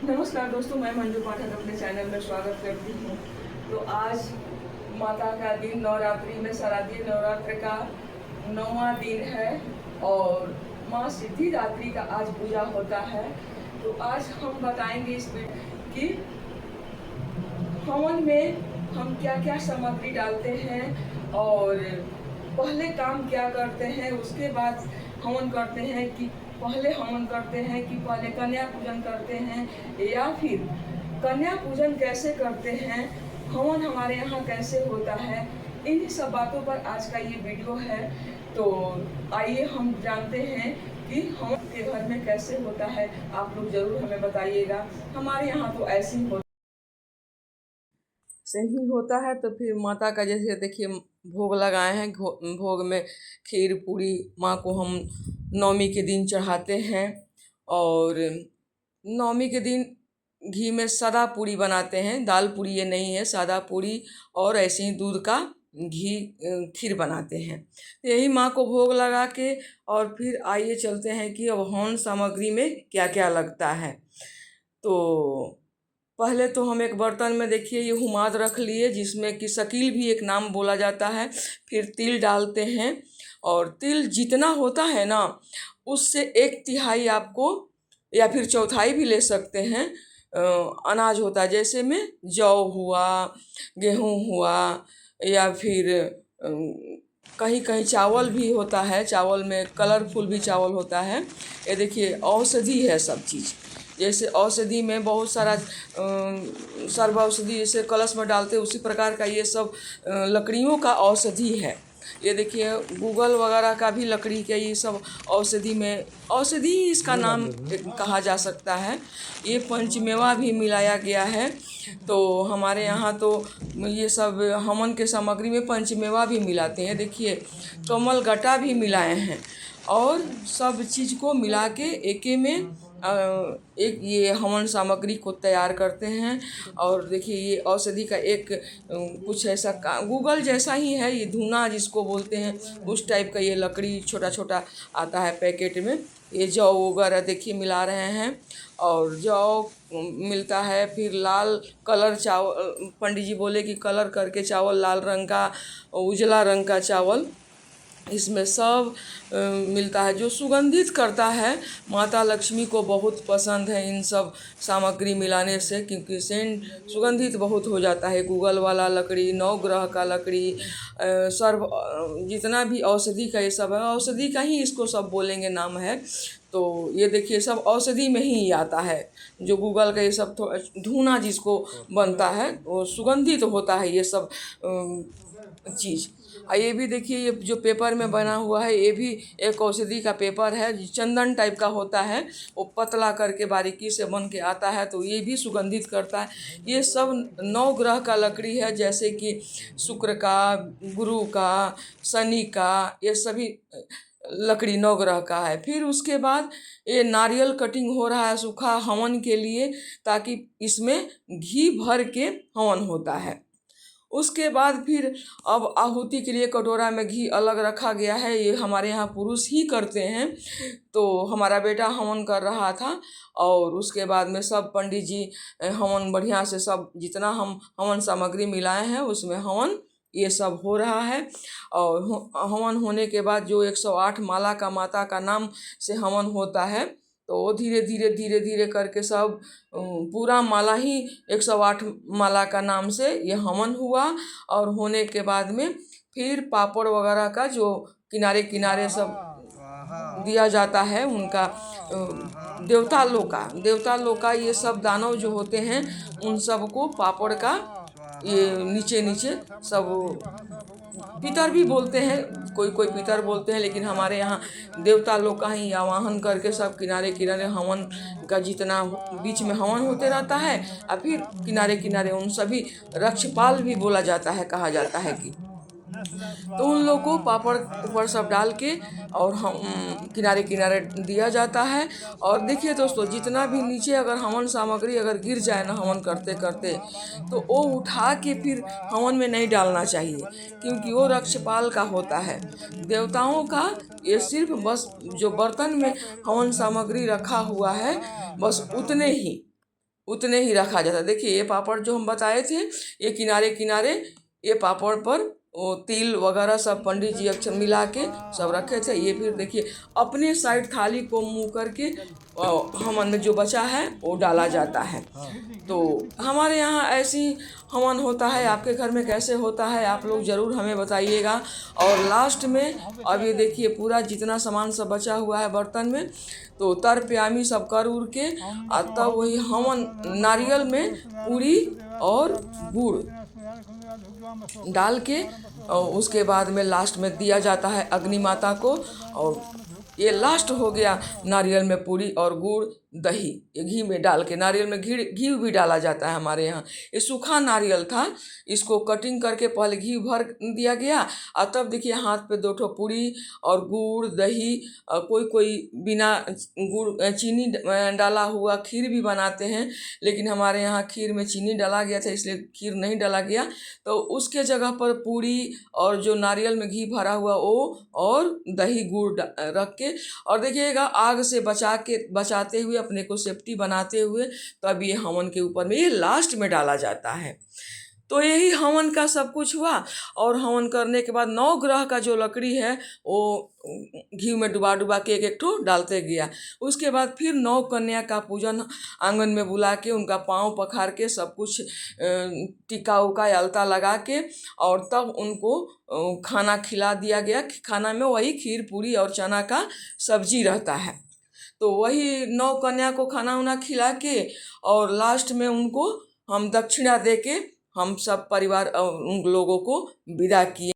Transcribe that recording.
नमस्कार दोस्तों, मैं मंजू पाठक अपने चैनल में स्वागत करती हूँ। तो आज माता का दिन, नवरात्रि में शारदीय नवरात्र का 9वां दिन है और माँ सिद्धिदात्री का आज पूजा होता है। तो आज हम बताएंगे इस कि हवन में हम क्या क्या सामग्री डालते हैं और पहले काम क्या करते हैं, उसके बाद हवन करते हैं कि पहले हवन करते हैं कि पहले कन्या पूजन करते हैं, या फिर कन्या पूजन कैसे करते हैं, हवन हमारे यहाँ कैसे होता है। इन्हीं सब बातों पर आज का ये वीडियो है। तो आइए हम जानते हैं कि हवन के घर में कैसे होता है। आप लोग जरूर हमें बताइएगा। हमारे यहाँ तो ऐसे ही सही होता है। तो फिर माता का जैसे देखिए भोग लगाए हैं, भोग में खीर पूरी माँ को हम नवमी के दिन चढ़ाते हैं। और नवमी के दिन घी में सादा पूरी बनाते हैं, दाल पूरी ये नहीं है, सादा पूरी और ऐसे ही दूध का घी खीर बनाते हैं। यही माँ को भोग लगा के और फिर आइए चलते हैं कि अब हवन सामग्री में क्या क्या लगता है। तो पहले तो हम एक बर्तन में देखिए ये हुमाद रख लिए, जिसमें कि शकील भी एक नाम बोला जाता है। फिर तिल डालते हैं और तिल जितना होता है ना, उससे 1/3 आपको या फिर चौथाई भी ले सकते हैं अनाज होता है। जैसे में जौ हुआ, गेहूँ हुआ, या फिर कहीं कहीं चावल भी होता है। चावल में कलरफुल भी चावल होता है। ये देखिए औषधि है सब चीज़। जैसे औषधि में बहुत सारा सर्व औषधि जैसे कलश में डालते उसी प्रकार का ये सब लकड़ियों का औषधि है। ये देखिए गूगल वगैरह का भी लकड़ी के ये सब औषधि में औषधि इसका नाम कहा जा सकता है। ये पंचमेवा भी मिलाया गया है। तो हमारे यहाँ तो ये सब हवन के सामग्री में पंचमेवा भी मिलाते हैं। देखिए कमल गट्टा भी मिलाए हैं और सब चीज़ को मिला के एके में एक ये हवन सामग्री को तैयार करते हैं। और देखिए ये औषधि का एक कुछ ऐसा गूगल जैसा ही है, ये धूना जिसको बोलते हैं उस टाइप का ये लकड़ी छोटा छोटा आता है पैकेट में। ये जौ वगैरह देखिए मिला रहे हैं और जौ मिलता है। फिर लाल कलर चावल, पंडित जी बोले कि कलर करके चावल, लाल रंग का, उजला रंग का चावल इसमें सब मिलता है, जो सुगंधित करता है। माता लक्ष्मी को बहुत पसंद है इन सब सामग्री मिलाने से, क्योंकि सेंट सुगंधित बहुत हो जाता है। गूगल वाला लकड़ी, नवग्रह का लकड़ी, सर्व जितना भी औषधि का ये सब है, औषधि का ही इसको सब बोलेंगे नाम है। तो ये देखिए सब औषधि में ही आता है। जो गूगल का ये सब धूना जिसको बनता है वो सुगंधित होता है ये सब चीज़। ये भी देखिए ये जो पेपर में बना हुआ है, ये भी एक औषधि का पेपर है, चंदन टाइप का होता है। वो पतला करके बारीकी से बन के आता है, तो ये भी सुगंधित करता है। ये सब 9 ग्रह का लकड़ी है, जैसे कि शुक्र का, गुरु का, शनि का, ये सभी लकड़ी 9 ग्रह का है। फिर उसके बाद ये नारियल कटिंग हो रहा है सूखा हवन के लिए, ताकि इसमें घी भर के हवन होता है। उसके बाद फिर अब आहुति के लिए कटोरा में घी अलग रखा गया है। ये हमारे यहाँ पुरुष ही करते हैं। तो हमारा बेटा हवन कर रहा था और उसके बाद में सब पंडित जी हवन बढ़िया से सब जितना हम हवन सामग्री मिलाए हैं उसमें हवन ये सब हो रहा है। और हवन होने के बाद जो 108 माला का माता का नाम से हवन होता है, तो वो धीरे धीरे धीरे धीरे करके सब पूरा माला ही 108 माला का नाम से ये हवन हुआ। और होने के बाद में फिर पापड़ वगैरह का जो किनारे किनारे सब दिया जाता है उनका, देवता लोग का ये सब दानव जो होते हैं उन सब को पापड़ का ये नीचे नीचे सब पितर भी बोलते हैं, कोई कोई पितर बोलते हैं, लेकिन हमारे यहाँ देवता लोग का ही आवाहन करके सब किनारे किनारे हवन का जितना बीच में हवन होते रहता है, और फिर किनारे किनारे उन सभी रक्षपाल भी बोला जाता है, कहा जाता है कि तो उन लोग को पापड़ ऊपर सब डाल के और हम किनारे किनारे दिया जाता है। और देखिए दोस्तों, जितना भी नीचे अगर हवन सामग्री अगर गिर जाए ना हवन करते करते, तो वो उठा के फिर हवन में नहीं डालना चाहिए, क्योंकि वो रक्षपाल का होता है। देवताओं का ये सिर्फ बस जो बर्तन में हवन सामग्री रखा हुआ है, बस उतने ही उतने ही रखा जाता है। देखिए ये पापड़ जो हम बताए थे, ये किनारे किनारे ये पापड़ पर वो तिल वगैरह सब पंडित जी अक्षर मिला के सब रखे थे। ये फिर देखिए अपने साइड थाली को मुंह करके हवन में जो बचा है वो डाला जाता है। तो हमारे यहाँ ऐसी हवन होता है। आपके घर में कैसे होता है आप लोग ज़रूर हमें बताइएगा। और लास्ट में अब ये देखिए पूरा जितना सामान सब बचा हुआ है बर्तन में, तो तर प्यामी सब कर उड़ के तब वही हवन नारियल में पूरी और गुड़ डाल के और उसके बाद में लास्ट में दिया जाता है अग्नि माता को। और ये लास्ट हो गया नारियल में पूरी और गुड़ दही, ये घी में डाल के, नारियल में घी भी डाला जाता है हमारे यहाँ। ये सूखा नारियल था, इसको कटिंग करके पहले घी भर दिया गया और तब देखिए हाथ पे 2 ठो पूरी और गुड़ दही, कोई कोई बिना गुड़ चीनी डाला हुआ खीर भी बनाते हैं, लेकिन हमारे यहाँ खीर में चीनी डाला गया था इसलिए खीर नहीं डाला गया। तो उसके जगह पर पूरी और जो नारियल में घी भरा हुआ वो और दही गुड़ रख के, और देखिएगा आग से बचाते हुए अपने को सेफ्टी बनाते हुए तब ये हवन के ऊपर में ये लास्ट में डाला जाता है। तो यही हवन का सब कुछ हुआ। और हवन करने के बाद 9 ग्रह का जो लकड़ी है वो घी में डुबा डुबा के एक एक ठो डालते गया। उसके बाद फिर 9 कन्या का पूजन आंगन में बुला के उनका पाँव पखार के सब कुछ टीका उका अलता लगा के और तब उनको खाना खिला दिया गया। खाना में वही खीर पूरी और चना का सब्जी रहता है। तो वही 9 कन्या को खाना उना खिला के और लास्ट में उनको हम दक्षिणा दे के हम सब परिवार उन लोगों को विदा किए।